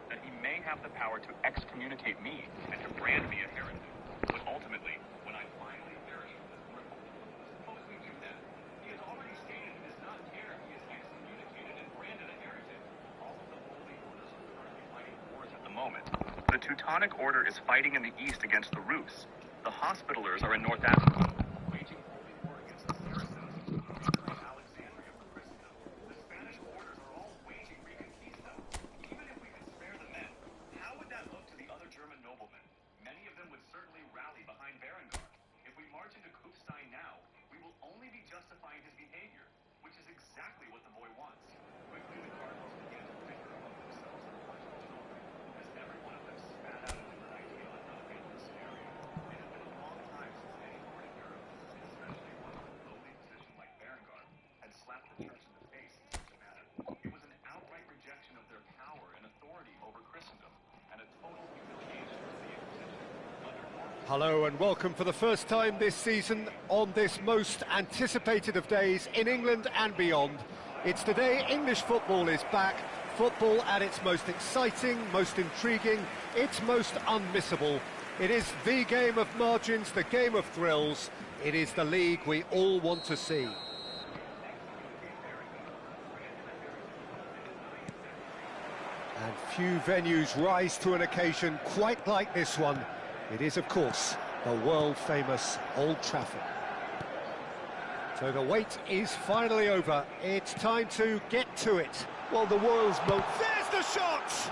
That he may have the power to excommunicate me and to brand me a heretic. But ultimately, when I finally perish from this world, suppose we do that. He has already stated he does not care if he is excommunicated and branded a heretic. All of the holy orders are currently fighting wars at the moment. The Teutonic Order is fighting in the east against the Rus. The Hospitallers are in North Africa, waging holy war against the Saracens, reclaiming Alexandria for Christendom. The Spanish orders are all waging Reconquista. Even if we could spare the men, how would that look to the other German noblemen? Many of them would certainly rally behind Berengar. If we march into Kufstein now, we will only be justifying his behavior, which is exactly what the boy wants. Quickly, the cardinals began to bicker among themselves and watch the children, as every one of them spat out a different idea on how to handle the scenario. It had been a long time since any lord in Europe, especially one in a lowly position like Berengar, had slapped the church in the face in such a manner. It was an outright rejection of their power and authority over Christendom, and a total Hello and welcome for the first time this season on this most anticipated of days in England and beyond. It's the day English football is back, football at its most exciting, most intriguing, its most unmissable. It is the game of margins, the game of thrills. It is the league we all want to see. And few venues rise to an occasion quite like this one. It is, of course, the world-famous Old Trafford. So the wait is finally over. It's time to get to it. Well, the world's most... There's the shot!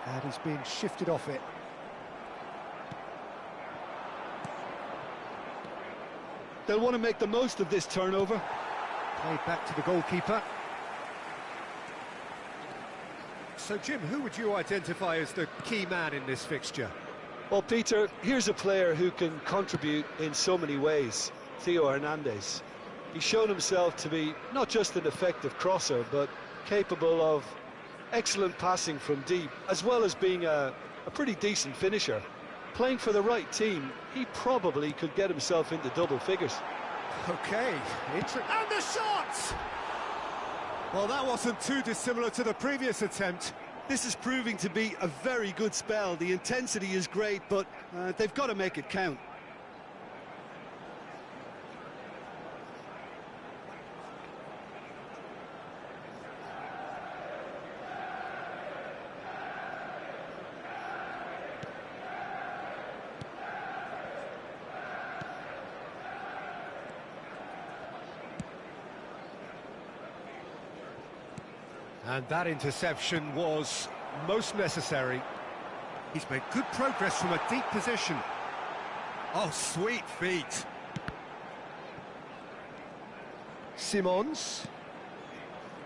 And he's been shifted off it. They'll want to make the most of this turnover. Played back to the goalkeeper. So, Jim, who would you identify as the key man in this fixture? Well, Peter, here's a player who can contribute in so many ways. Theo Hernandez. He's shown himself to be not just an effective crosser, but capable of excellent passing from deep, as well as being a pretty decent finisher. Playing for the right team, he probably could get himself into double figures. OK, and the shot! Well, that wasn't too dissimilar to the previous attempt. This is proving to be a very good spell. The intensity is great, but they've got to make it count. And that interception was most necessary. He's made good progress from a deep position. Oh, sweet feet. Simons.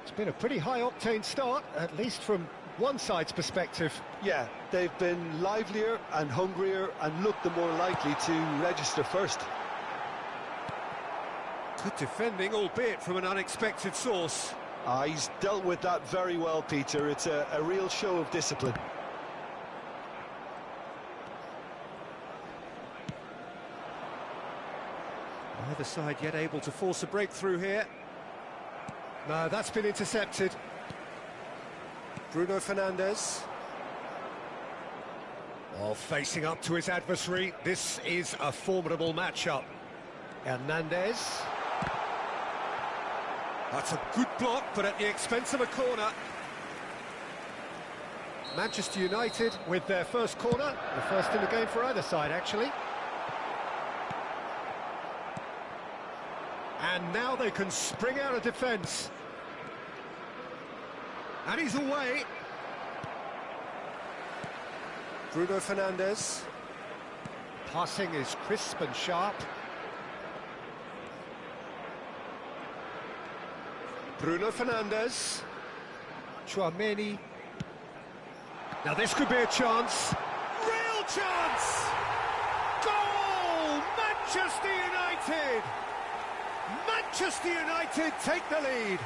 It's been a pretty high-octane start, at least from one side's perspective. Yeah, they've been livelier and hungrier and looked the more likely to register first. Good defending, albeit from an unexpected source. He's dealt with that very well, Peter. It's a real show of discipline. Neither side yet able to force a breakthrough here. No, that's been intercepted. Bruno Fernandes. Well, facing up to his adversary, this is a formidable matchup. Hernandez. That's a good block, but at the expense of a corner. Manchester United with their first corner, the first in the game for either side, actually. And now they can spring out of defence. And he's away. Bruno Fernandes. Passing is crisp and sharp. Bruno Fernandes. Chouameni. Now this could be a chance. Real chance! Goal! Manchester United! Manchester United take the lead.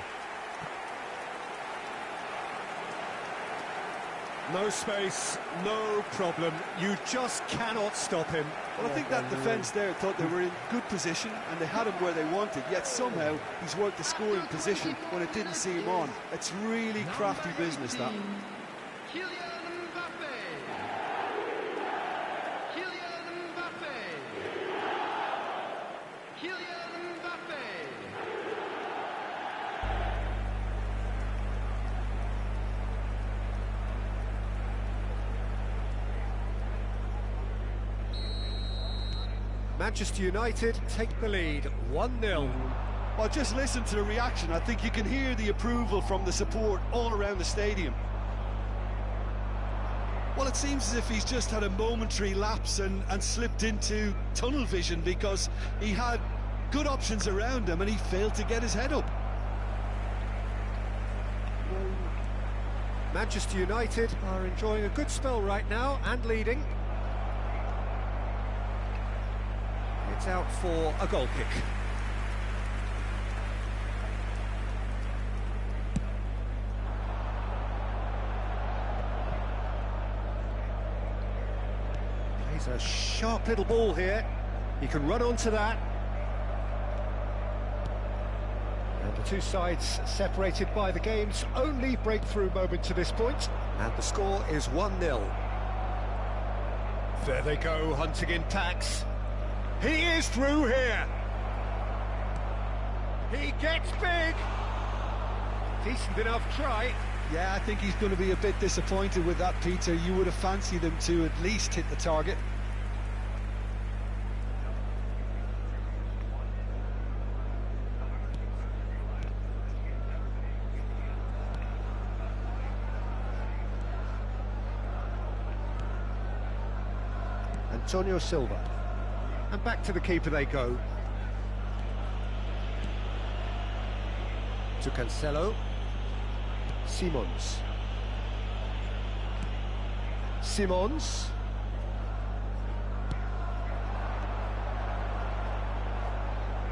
No space, no problem. You just cannot stop him. Well, I think that defence there thought they were in good position and they had him where they wanted, yet somehow he's worked the scoring position when it didn't see him on. It's really crafty business, that. Manchester United take the lead, 1-0. Well, just listen to the reaction. I think you can hear the approval from the support all around the stadium. Well, it seems as if he's just had a momentary lapse and slipped into tunnel vision, because he had good options around him and he failed to get his head up. Manchester United are enjoying a good spell right now and leading. It's out for a goal kick. Plays a sharp little ball here. He can run onto that. And the two sides separated by the game's only breakthrough moment to this point. And the score is 1-0. There they go, hunting in packs. He is through here. He gets big. Decent enough try. Yeah, I think he's going to be a bit disappointed with that, Peter. You would have fancied him to at least hit the target. Antonio Silva. And back to the keeper they go. To Cancelo. Simons.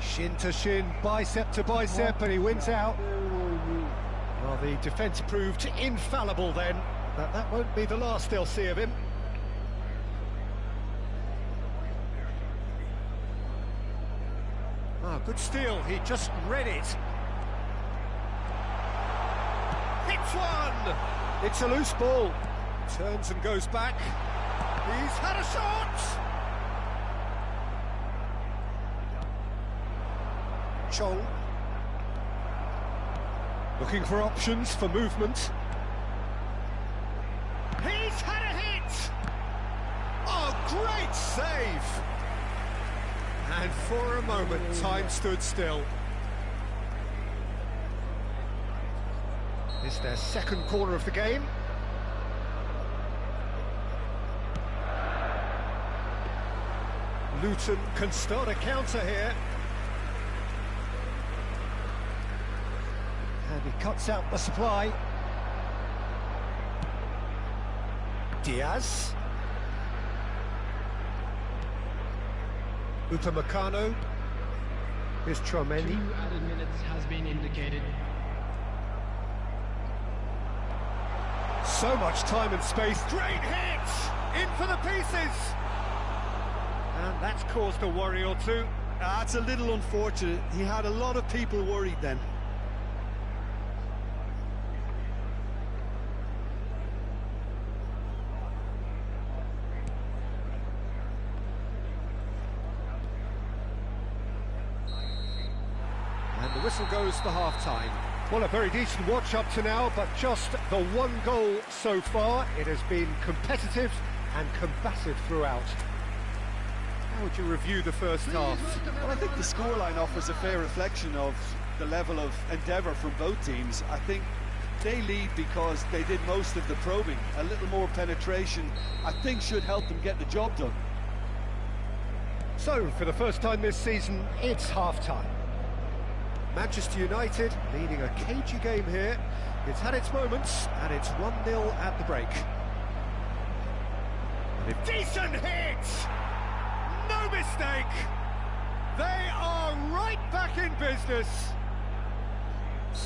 Shin to shin, bicep to bicep, and he wins out. Well, the defence proved infallible then, but that won't be the last they'll see of him. Ah, good steal, he just read it. Hits one! It's a loose ball. Turns and goes back. He's had a shot! Chong. Looking for options for movement. He's had a hit! Oh, great save! And for a moment, time stood still. It's their second corner of the game. Luton can start a counter here. And he cuts out the supply. Diaz. Upamecano. Here's Chouameni. 2 added minutes has been indicated. So much time and space. Great hit! In for the pieces! And that's caused a worry or two. That's a little unfortunate. He had a lot of people worried then. And the whistle goes for half-time. Well, a very decent watch up to now, but just the one goal so far. It has been competitive and combative throughout. How would you review the first half? Well, I think the scoreline offers a fair reflection of the level of endeavour from both teams. I think they lead because they did most of the probing. A little more penetration, I think, should help them get the job done. So, for the first time this season, it's half-time. Manchester United leading a cagey game here. It's had its moments, and it's 1-0 at the break. Decent hit! No mistake! They are right back in business.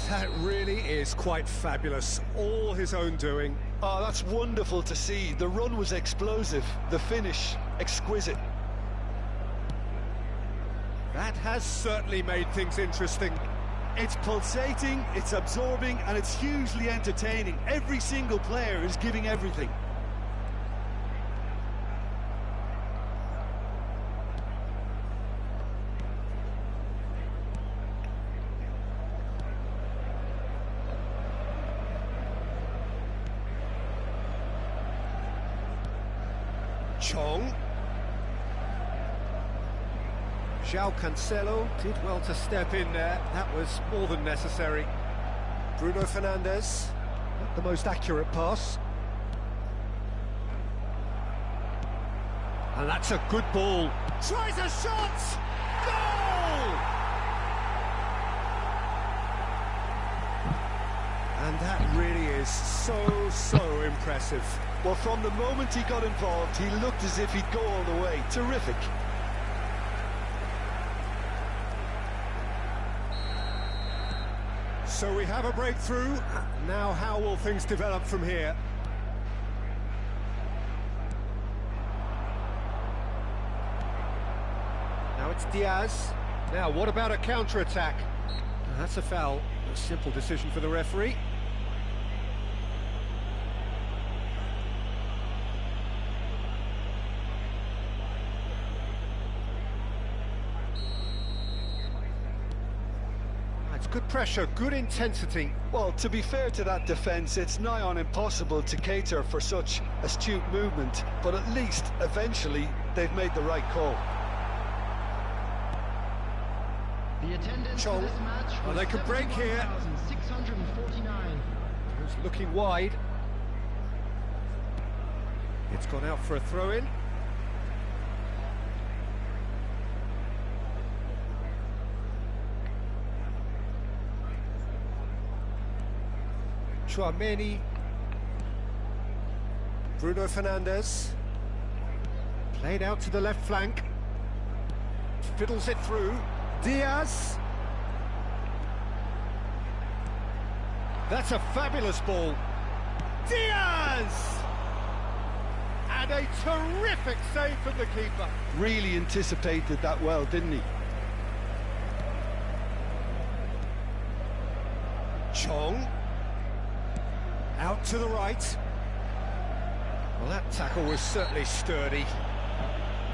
That really is quite fabulous. All his own doing. Oh, that's wonderful to see. The run was explosive. The finish, exquisite. That has certainly made things interesting. It's pulsating, it's absorbing, and it's hugely entertaining. Every single player is giving everything. Chong. João Cancelo did well to step in there. That was more than necessary. Bruno Fernandes, not the most accurate pass. And that's a good ball. Tries a shot! Goal! And that really is so impressive. Well, from the moment he got involved, he looked as if he'd go all the way. Terrific. So we have a breakthrough. Now how will things develop from here? It's Diaz. Now, what about a counter-attack? That's a foul. A simple decision for the referee. It's good pressure, good intensity. Well, to be fair to that defence, it's nigh on impossible to cater for such astute movement, but at least, eventually, they've made the right call. The attendance for this match was they could break here. 71,649. It's looking wide. It's gone out for a throw-in. Chouameni, Bruno Fernandes, played out to the left flank, fiddles it through, Diaz. That's a fabulous ball, Diaz! And a terrific save from the keeper. Really anticipated that well, didn't he? Chong. Out to the right. Well, that tackle was certainly sturdy.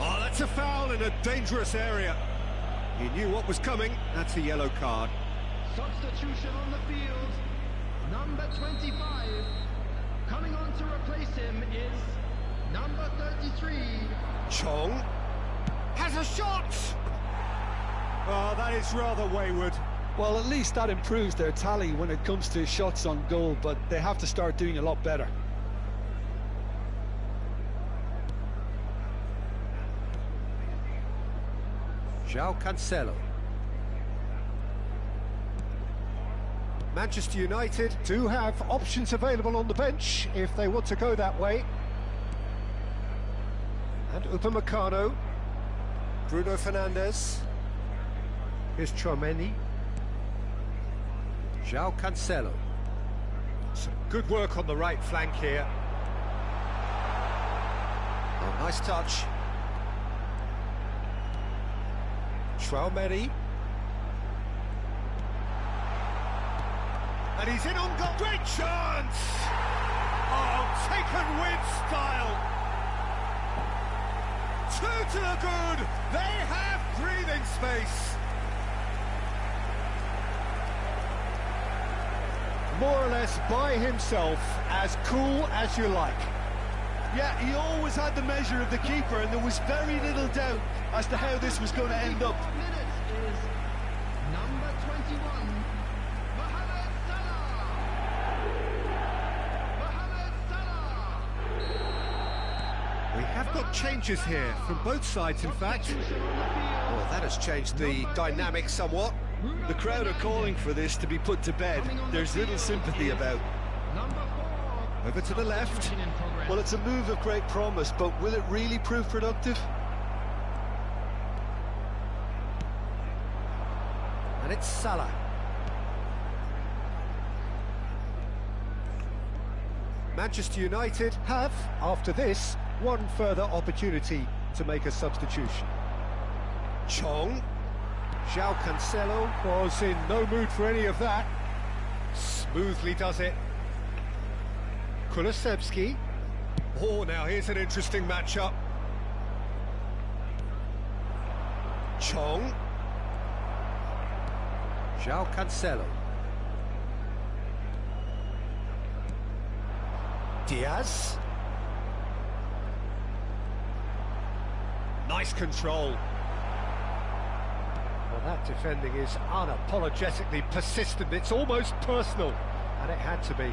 Oh, that's a foul in a dangerous area. He knew what was coming. That's a yellow card. Substitution on the field. Number 25. Coming on to replace him is number 33. Chong has a shot. Oh, that is rather wayward. Well, at least that improves their tally when it comes to shots on goal, but they have to start doing a lot better. João Cancelo. Manchester United do have options available on the bench if they want to go that way. And Upamecano, Bruno Fernandes, here's Chouameni, João Cancelo. Some good work on the right flank here. Oh, nice touch. Chouameni. And he's in on goal. Great chance! Oh, taken with style. Two to the good. They have breathing space. More or less by himself, as cool as you like. Yeah, he always had the measure of the keeper, and there was very little doubt as to how this was going to end up. Minutes is number 21. Mohamed Salah. Mohamed Salah. We have got changes here from both sides, in fact. Substitution on the field. Well, that has changed the dynamic somewhat. The crowd are calling for this to be put to bed. There's little sympathy about. Number 4. Over to the left. Substitution in progress. Well, it's a move of great promise, but will it really prove productive? And it's Salah. Manchester United have, after this, one further opportunity to make a substitution. Chong. João Cancelo was in no mood for any of that. Smoothly does it. Kulusevski. Oh, now here's an interesting matchup. Chong. João Cancelo. Diaz. Nice control. Well, that defending is unapologetically persistent. It's almost personal, and it had to be.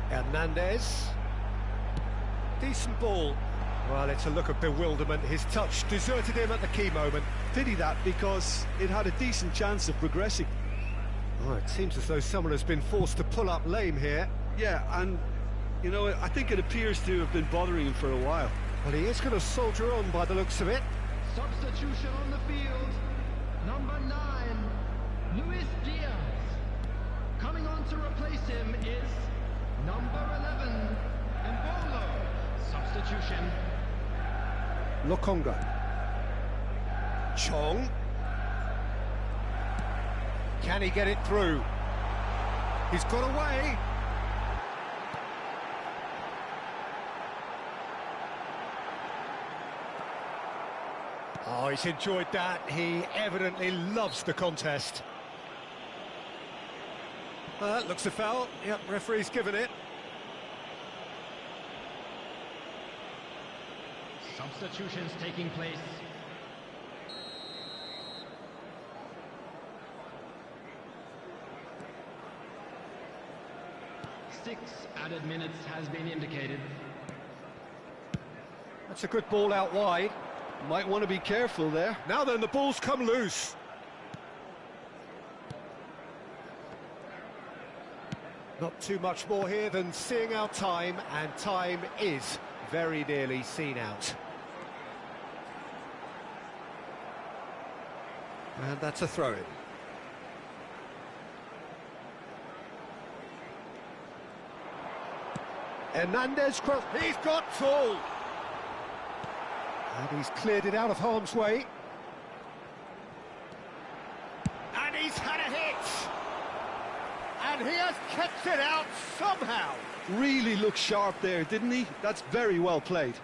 Hernandez. Decent ball. Well, it's a look of bewilderment. His touch deserted him at the key moment. Did he that because it had a decent chance of progressing? Oh, it seems as though someone has been forced to pull up lame here. Yeah, and, you know, I think it appears to have been bothering him for a while. Well, he is going to soldier on by the looks of it. Substitution on the field. Number 9, Luis Diaz. Coming on to replace him is number 11, Embolo. Substitution. Lokonga. Chong. Can he get it through? He's got away. Oh, he's enjoyed that. He evidently loves the contest. Looks a foul. Yep, referee's given it. Substitutions taking place. Six added minutes has been indicated. That's a good ball out wide. Might want to be careful there. Now then, the ball's come loose. Not too much more here than seeing out time, and time is very nearly seen out. And that's a throw-in. Hernandez cross. He's got full. And he's cleared it out of harm's way. And he's had a hit. And he has kept it out somehow. Really looked sharp there, didn't he? That's very well played.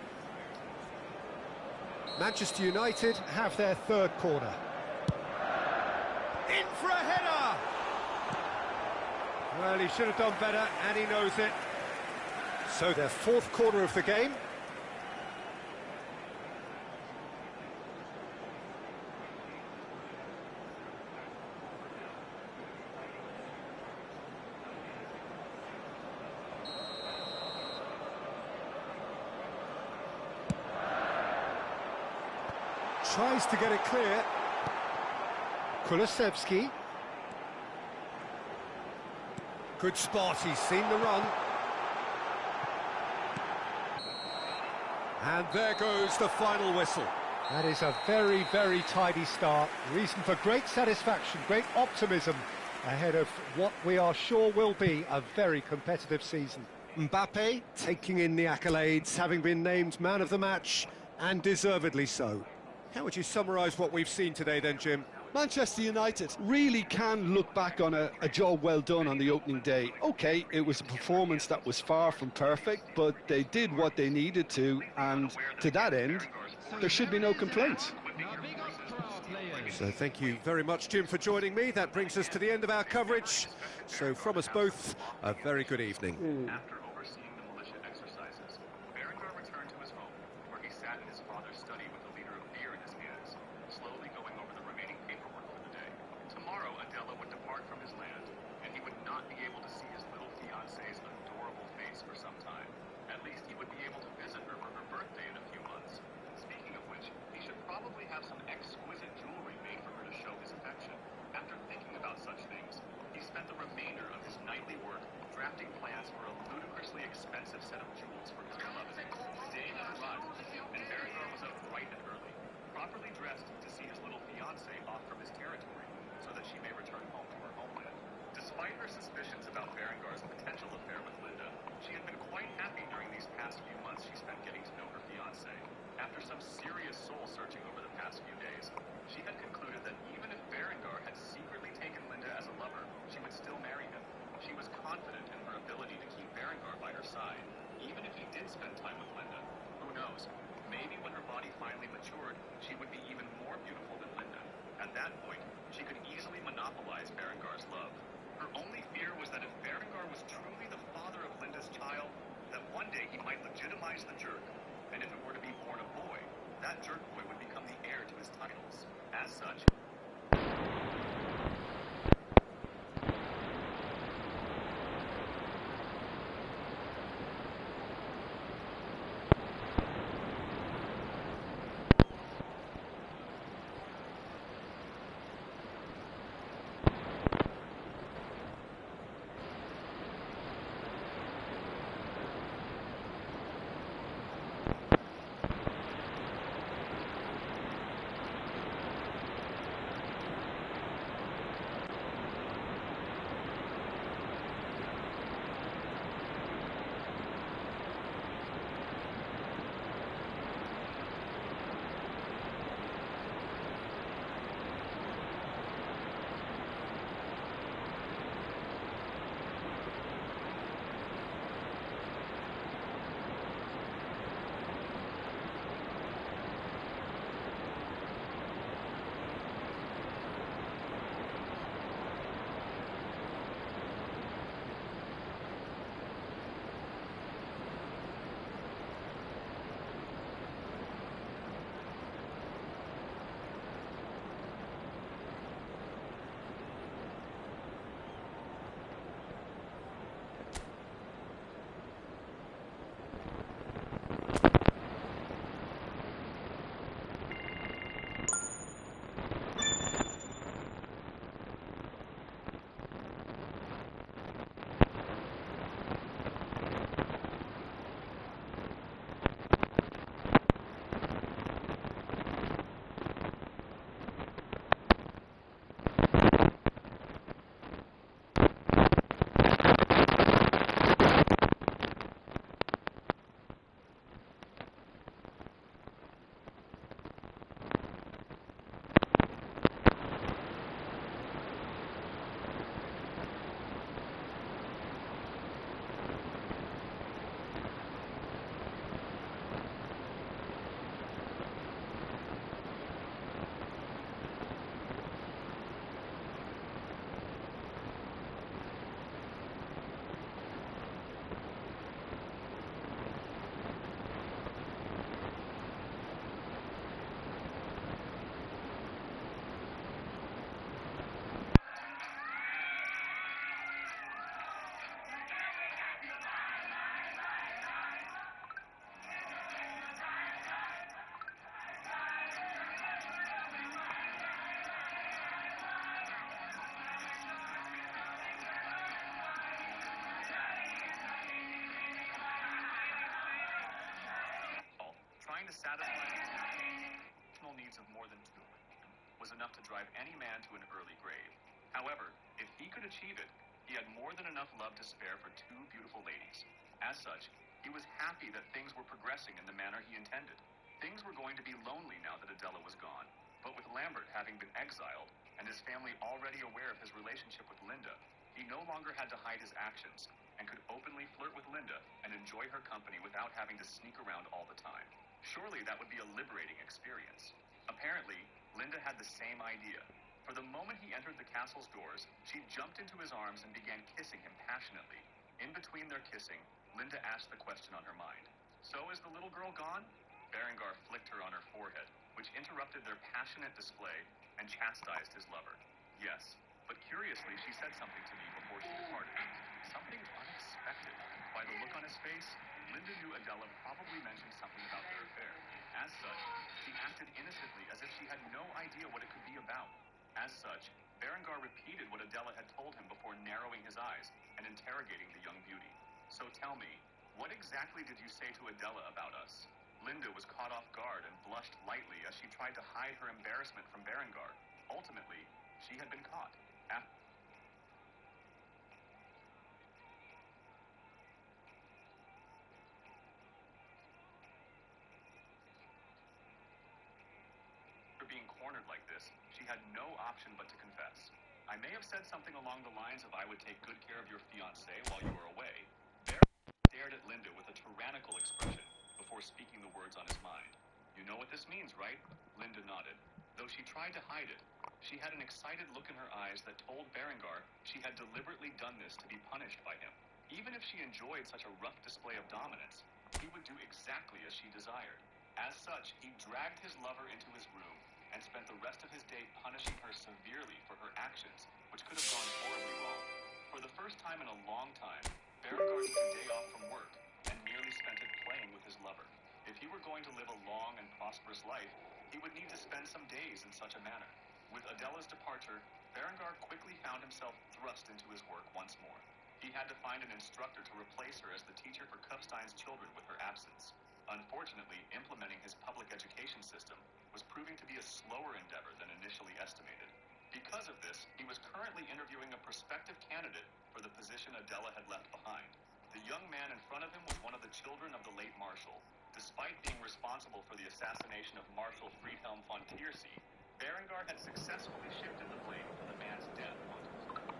Manchester United have their third corner. In for a header! Well, he should have done better, and he knows it. So their fourth corner of the game. Tries to get it clear. Kulusevski. Good spot, he's seen the run. And there goes the final whistle. That is a very, very tidy start. Reason for great satisfaction, great optimism ahead of what we are sure will be a very competitive season. Mbappe taking in the accolades, having been named man of the match, and deservedly so. How would you summarise what we've seen today then, Jim? Manchester United really can look back on a job well done on the opening day. OK, it was a performance that was far from perfect, but they did what they needed to, and to that end, there should be no complaints. So thank you very much, Jim, for joining me. That brings us to the end of our coverage. So from us both, a very good evening. After overseeing the militia exercises, Berengar returned to his home, where he sat in his father's study with a liter of beer in his hands, slowly going over the remaining paperwork for the day. Tomorrow, Adela would depart from his land, and he would not be able to see his little fiancé's adorable face for some time. At least he would be able to visit her for her birthday in a few months. Speaking of which, he should probably have some exquisite jewelry made for her to show his affection. After thinking about such things, he spent the remainder of his nightly work drafting plans for a ludicrously expensive set of jewels for his beloved. Day had arrived, and Berengar was up bright and early, properly dressed to see his little fiancée off from his territory, so that she may return home to her homeland. Despite her suspicions about Berengar's potential affair with Linda, she had been quite happy during these past few months she spent getting to know her fiancé. After some serious soul-searching over the past few days, she had concluded that even if Berengar had secretly taken Linda as a lover, she would still marry him. She was confident in her ability to keep Berengar by her side, even if he did spend time with Linda. Who knows? Maybe when her body finally matured, she would be even more beautiful than Linda. At that point, she could easily monopolize Berengar's love. Her only fear was that if Berengar was truly the father of Linda's child, that one day he might legitimize the jerk. And if it were to be born a boy, that jerk boy would become the heir to his titles. As such, trying to satisfy emotional needs of more than two was enough to drive any man to an early grave. However, if he could achieve it, he had more than enough love to spare for two beautiful ladies. As such, he was happy that things were progressing in the manner he intended. Things were going to be lonely now that Adela was gone, but with Lambert having been exiled and his family already aware of his relationship with Linda, he no longer had to hide his actions and could openly flirt with Linda and enjoy her company without having to sneak around all the time. Surely that would be a liberating experience. Apparently, Linda had the same idea. For the moment he entered the castle's doors, she jumped into his arms and began kissing him passionately. In between their kissing, Linda asked the question on her mind. So is the little girl gone? Berengar flicked her on her forehead, which interrupted their passionate display and chastised his lover. Yes, but curiously she said something to me before she departed. Something unexpected. By the look on his face, Linda knew Adela probably mentioned something about their affair. As such, she acted innocently as if she had no idea what it could be about. As such, Berengar repeated what Adela had told him before narrowing his eyes and interrogating the young beauty. So tell me, what exactly did you say to Adela about us? Linda was caught off guard and blushed lightly as she tried to hide her embarrassment from Berengar. Ultimately, she had been caught. After being cornered like this, she had no option but to confess. I may have said something along the lines of I would take good care of your fiancé while you were away. Berengar stared at Linda with a tyrannical expression before speaking the words on his mind. You know what this means, right? Linda nodded. Though she tried to hide it, she had an excited look in her eyes that told Berengar she had deliberately done this to be punished by him. Even if she enjoyed such a rough display of dominance, he would do exactly as she desired. As such, he dragged his lover into his room and spent the rest of his day punishing her severely for her actions, which could have gone horribly wrong. For the first time in a long time, Berengar took a day off from work and merely spent it playing with his lover. If he were going to live a long and prosperous life, he would need to spend some days in such a manner. With Adela's departure, Berengar quickly found himself thrust into his work once more. He had to find an instructor to replace her as the teacher for Kufstein's children with her absence. Unfortunately, implementing his public education system was proving to be a slower endeavor than initially estimated. Because of this, he was currently interviewing a prospective candidate for the position Adela had left behind. The young man in front of him was one of the children of the late Marshal. Despite being responsible for the assassination of Marshal Friedhelm von Tiersee, Berengar had successfully shifted the blame for the man's death onto his own,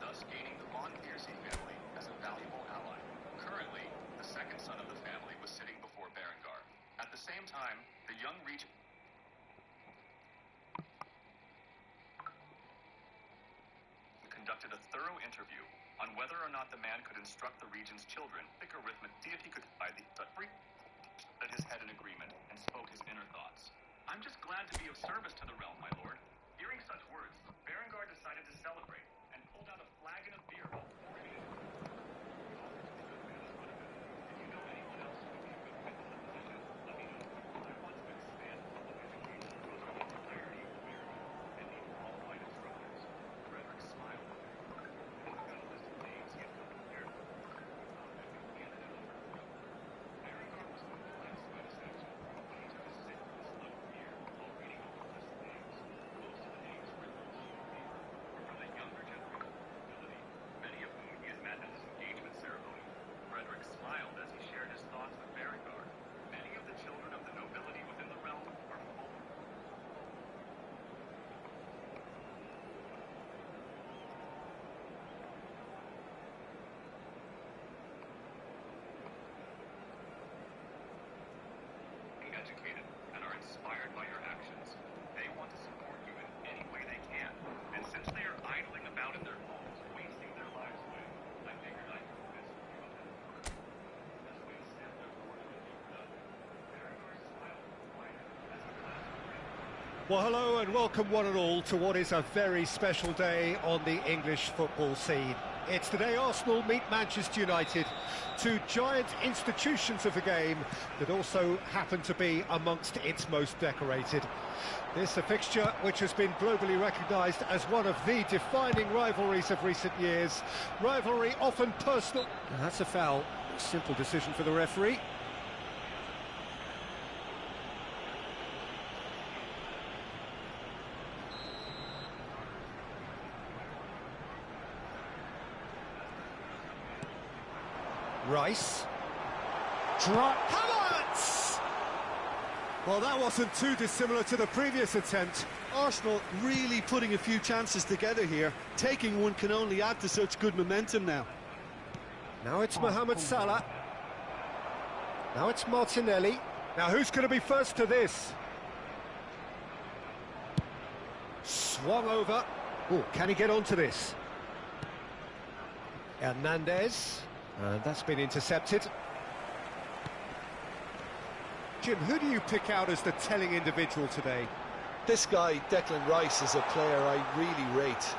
thus gaining the von Tiersee family as a valuable ally. Currently, the second son of the family was sitting before Berengar. At the same time, the young regent conducted a thorough interview on whether or not the man could instruct the regent's children, thick arithmetic, see if he could find the that his head in agreement and spoke his inner thoughts. I'm just glad to be of service to the realm, my lord. Hearing such words, Berengar decided to celebrate and pulled out a flagon of beer while pouring it. If you know anyone else who would be a good fit for the position, let me know. I want to expand public education across the entirety of America and need qualified instructors. Frederick smiled. I've got a list of names he had come prepared for. Berengar was perplexed by this action, but he took a sip of his slug of beer while reading over the list of names. Most of the names written on the sheet of paper were from the younger generation of nobility, many of whom he had met at his engagement ceremony. Frederick smiled as he shared his thoughts with Berengar. Many of the children of the nobility within the realm are full. Educated and are inspired by your actions. They want to support you in any way they can, and since they are idling about in their homes, wasting their lives away, I figured I could convince you of that. This way Sam therefore to be productive. Berengar smiled wider as the class of Well, hello and welcome one and all to what is a very special day on the English football scene. It's the day Arsenal meet Manchester United, two giant institutions of the game that also happen to be amongst its most decorated. This a fixture which has been globally recognised as one of the defining rivalries of recent years. Rivalry often personal. That's a foul. Simple decision for the referee. Rice. Havertz! Well, that wasn't too dissimilar to the previous attempt. Arsenal really putting a few chances together here. Taking one can only add to such good momentum now. Now it's Mohamed Salah. Now it's Martinelli. Now who's going to be first to this? Swung over. Oh, can he get onto this? Hernandez. And that's been intercepted. Jim, who do you pick out as the telling individual today? This guy, Declan Rice, is a player I really rate.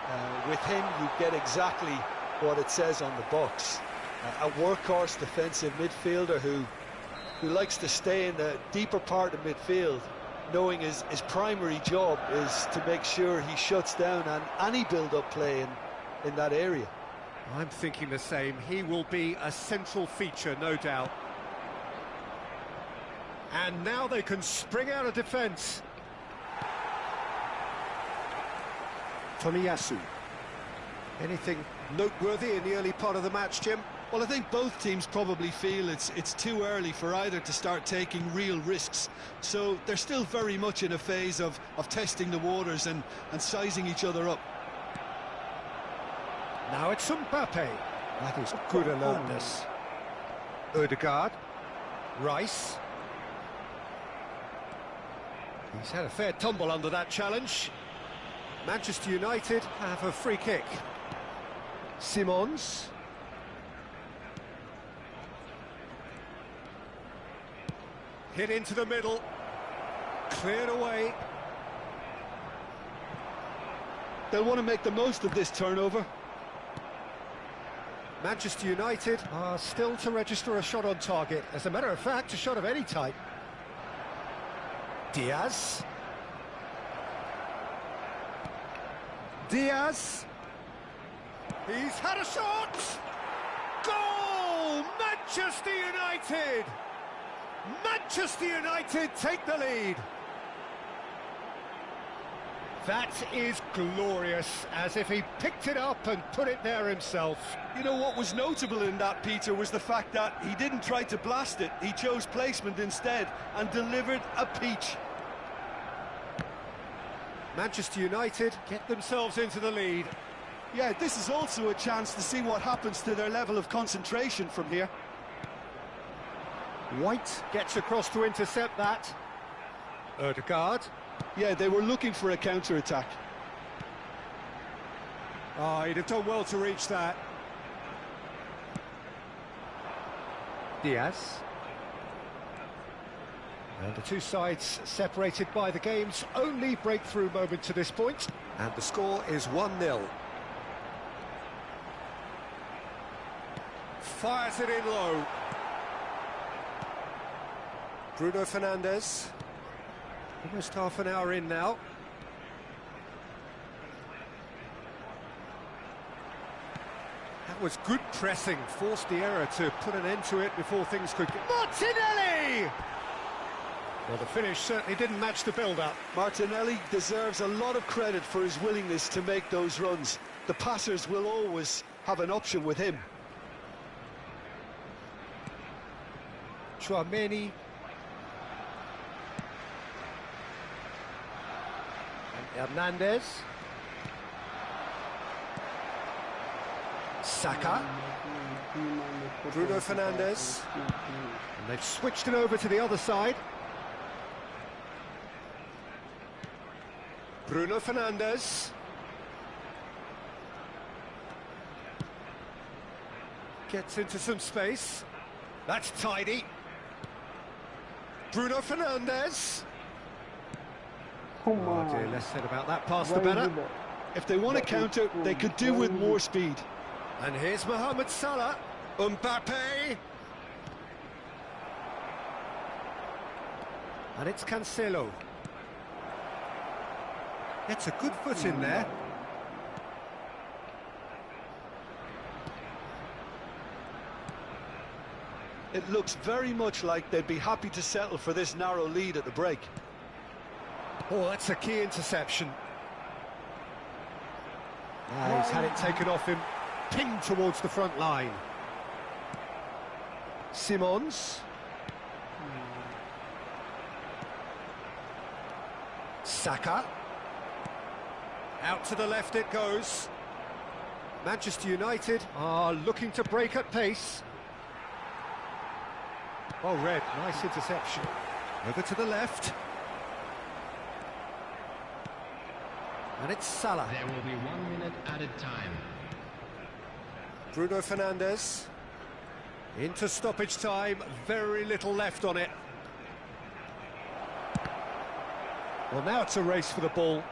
With him, you get exactly what it says on the box. A workhorse defensive midfielder who likes to stay in the deeper part of midfield, knowing his primary job is to make sure he shuts down any build-up play in that area. I'm thinking the same. He will be a central feature, no doubt. And now they can spring out of defence. Tomiyasu. Anything noteworthy in the early part of the match, Jim? Well, I think both teams probably feel it's too early for either to start taking real risks. So they're still very much in a phase of testing the waters and sizing each other up. Now it's Mbappe. That is good alertness. Odegaard. Rice. He's had a fair tumble under that challenge. Manchester United have a free kick. Simons. Hit into the middle. Cleared away. They'll want to make the most of this turnover. Manchester United are still to register a shot on target. As a matter of fact, a shot of any type. Diaz. Diaz. He's had a shot! Goal! Manchester United! Manchester United take the lead. That is glorious, as if he picked it up and put it there himself. You know, what was notable in that, Peter, was the fact that he didn't try to blast it. He chose placement instead and delivered a peach. Manchester United get themselves into the lead. Yeah, this is also a chance to see what happens to their level of concentration from here. White gets across to intercept that. Odegaard. Yeah, they were looking for a counter-attack. Oh, he'd have done well to reach that. Diaz. And the two sides separated by the game's only breakthrough moment to this point. And the score is 1-0. Fires it in low. Bruno Fernandes. Almost half an hour in now. That was good pressing, forced the error to put an end to it before things could get... Martinelli! Well, the finish certainly didn't match the build-up. Martinelli deserves a lot of credit for his willingness to make those runs. The passers will always have an option with him. Chouameni. And Hernandez. Saka. Bruno Fernandes. And they've switched it over to the other side. Bruno Fernandes. Gets into some space. That's tidy. Bruno Fernandes. Oh dear, less said about that pass the better. If they want to counter, they could do with more speed. And here's Mohamed Salah. Mbappe. And it's Cancelo. Gets a good foot in there. It looks very much like they'd be happy to settle for this narrow lead at the break. Oh, that's a key interception. He's had it taken off him, pinged towards the front line. Simons. Saka. Out to the left it goes. Manchester United are looking to break at pace. Oh, Red, nice interception. Over to the left. And it's Salah. There will be 1 minute added time. Bruno Fernandes. Into stoppage time, very little left on it. Well, now it's a race for the ball.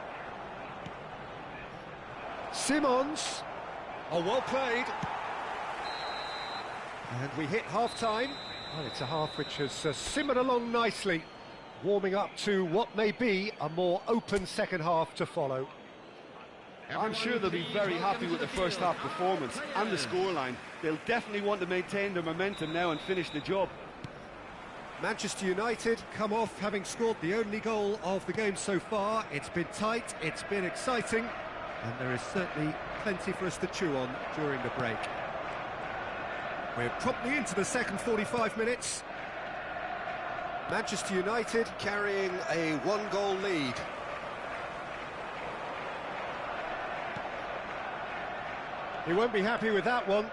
Simons. Oh, well played. And we hit half-time. Well, it's a half which has simmered along nicely, warming up to what may be a more open second half to follow. I'm sure they'll be very happy with the first half performance and the scoreline. They'll definitely want to maintain their momentum now and finish the job. Manchester United come off having scored the only goal of the game so far. It's been tight, it's been exciting, and there is certainly plenty for us to chew on during the break. We're promptly into the second 45 minutes. Manchester United carrying a one-goal lead. He won't be happy with that one.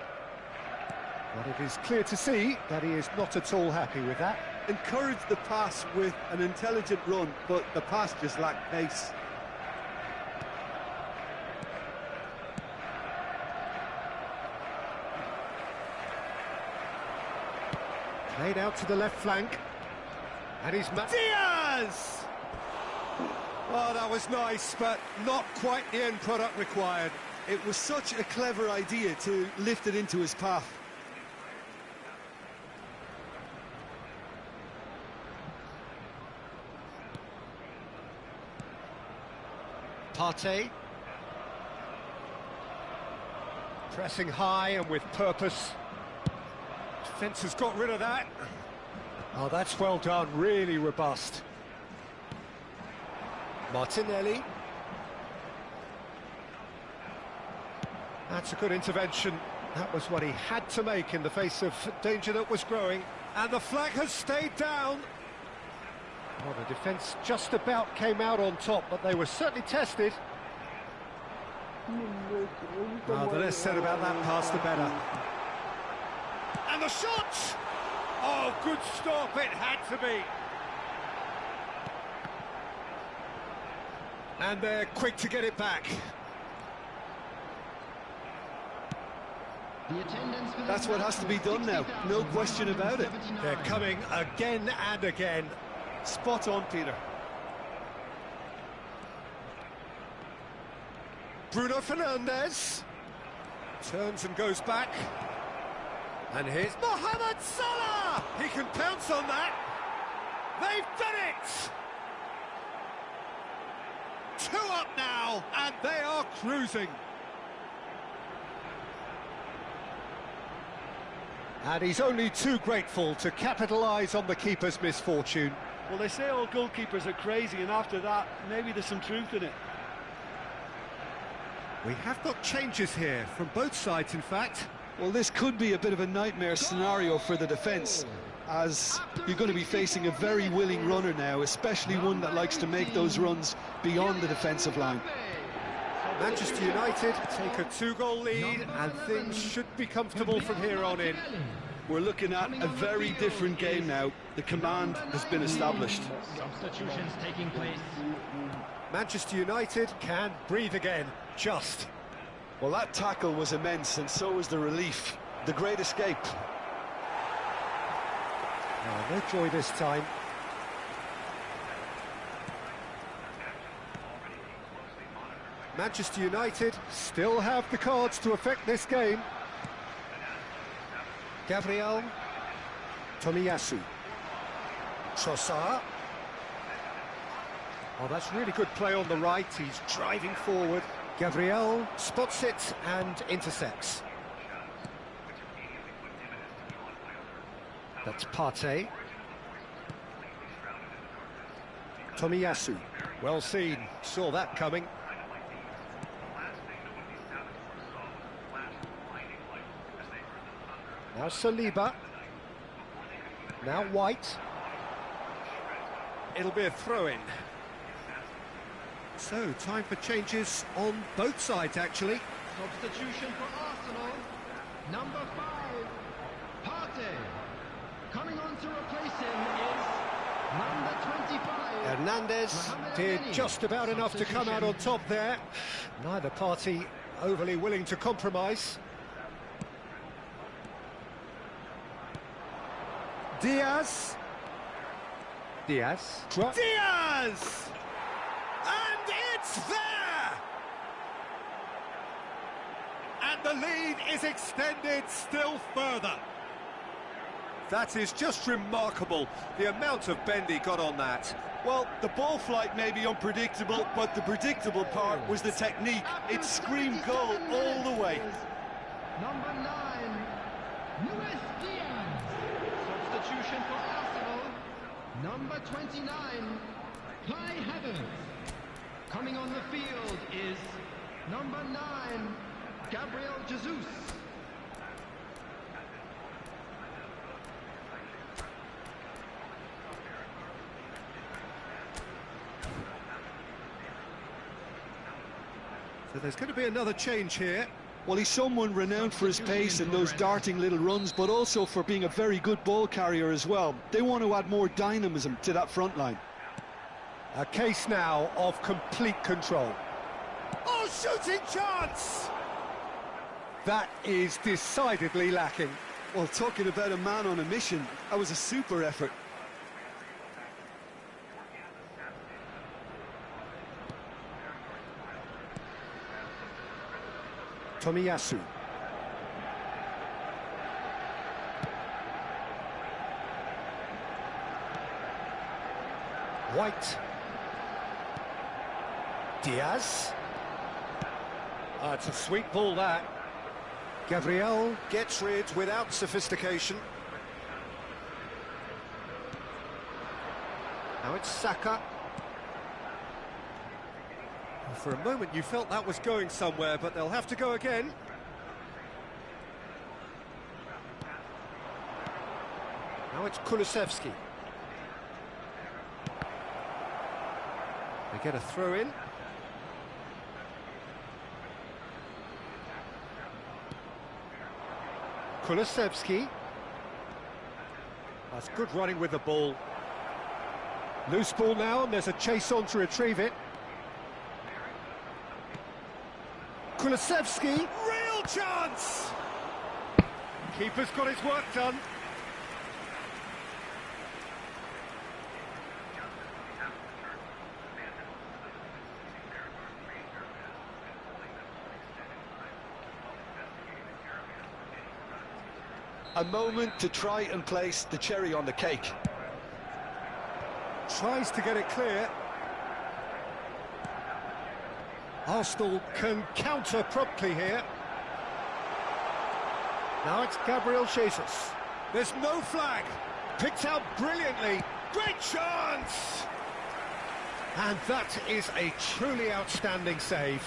But it is clear to see that he is not at all happy with that. Encourage the pass with an intelligent run, but the pass just lacked pace. Played out to the left flank. And he's Diaz! Oh, that was nice, but not quite the end product required. It was such a clever idea to lift it into his path. Partey. Pressing high and with purpose. Defence has got rid of that. Oh, that's well done, really robust. Martinelli. That's a good intervention. That was what he had to make in the face of danger that was growing. And the flag has stayed down. Well, the defence just about came out on top, but they were certainly tested. Oh, the less said about that pass, the better. And the shot! Oh, good stop, it had to be. And they're quick to get it back. That's what has to be done now, no question about it. They're coming again and again. Spot on, Peter. Bruno Fernandes turns and goes back. And here's Mohamed Salah! He can pounce on that. They've done it! 2 up now, and they are cruising. And he's only too grateful to capitalise on the keeper's misfortune. Well, they say all goalkeepers are crazy, and after that, maybe there's some truth in it. We have got changes here, from both sides, in fact. Well, this could be a bit of a nightmare scenario for the defence, as you're going to be facing a very willing runner now, especially one that likes to make those runs beyond the defensive line. Manchester United take a 2-goal lead, and things should be comfortable from here on in. We're looking at a very different game now. The command has been established. Substitutions taking place. Manchester United can breathe again, just. Well, that tackle was immense, and so was the relief. The great escape. Oh, no joy this time. Manchester United still have the cards to affect this game. Gabriel Tomiyasu. Trossard. Oh, that's really good play on the right. He's driving forward. Gabriel spots it and intercepts. That's Partey. Tomiyasu. Well seen. Saw that coming. Now Saliba. Now White. It'll be a throw-in. So, time for changes on both sides, actually. Substitution for Arsenal. Number 5, Partey. Coming on to replace him is number 25. Hernandez did just about enough to come out on top there. Neither party overly willing to compromise. Diaz. Diaz. Diaz! And it's there! And the lead is extended still further. That is just remarkable, the amount of bend he got on that. Well, the ball flight may be unpredictable, but the predictable part was the technique. It screamed goal all the way. Number 9, Luis Diaz. Substitution for Arsenal. Number 29, Kai Havertz. Coming on the field is number 9, Gabriel Jesus. So there's going to be another change here. Well, he's someone renowned for his pace and those darting little runs, but also for being a very good ball carrier as well. They want to add more dynamism to that front line. A case now of complete control. Oh, shooting chance! That is decidedly lacking. Well, talking about a man on a mission, that was a super effort. Tomiyasu. White. Diaz. It's a sweet ball, that. Gabriel gets rid without sophistication. Now it's Saka. For a moment you felt that was going somewhere, but they'll have to go again. Now it's Kulusevski. They get a throw in. Kulusevski. That's good running with the ball. Loose ball now, and there's a chase on to retrieve it. Kulusevski. Real chance! Keeper's got his work done. A moment to try and place the cherry on the cake. Tries to get it clear. Arsenal can counter promptly here. Now it's Gabriel Jesus. There's no flag. Picked out brilliantly. Great chance! And that is a truly outstanding save.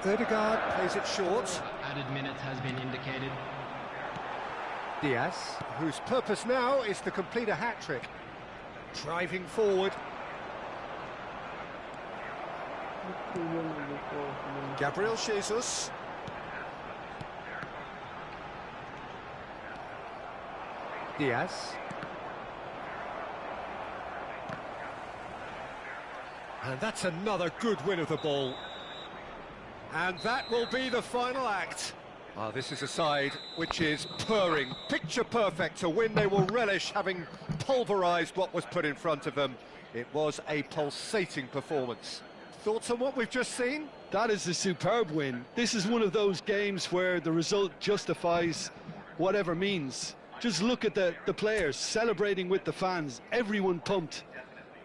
Ødegaard plays it short. Added minutes has been indicated. Diaz, whose purpose now is to complete a hat-trick. Driving forward. Gabriel Jesus. Diaz. And that's another good win of the ball. And that will be the final act. This is a side which is purring, picture perfect to win. They will relish having pulverised what was put in front of them. It was a pulsating performance. Thoughts on what we've just seen? That is a superb win. This is one of those games where the result justifies whatever means. Just look at the players celebrating with the fans. Everyone pumped.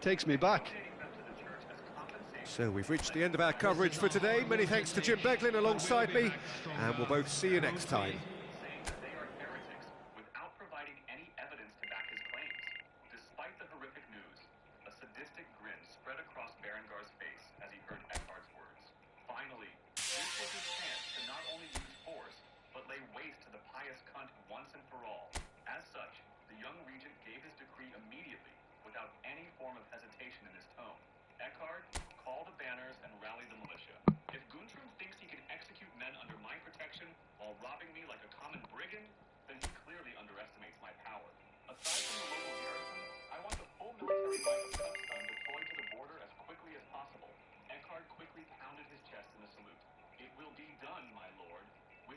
Takes me back. So we've reached the end of our coverage for today. Many thanks to Jim Beglin alongside me, and we'll both see you next time. They are heretics without providing any evidence to back his claims. Despite the horrific news, a sadistic grin spread across Berengar's face.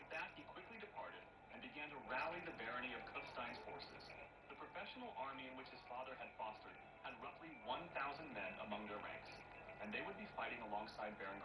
With that, he quickly departed and began to rally the barony of Kufstein's forces. The professional army in which his father had fostered had roughly 1,000 men among their ranks, and they would be fighting alongside Baron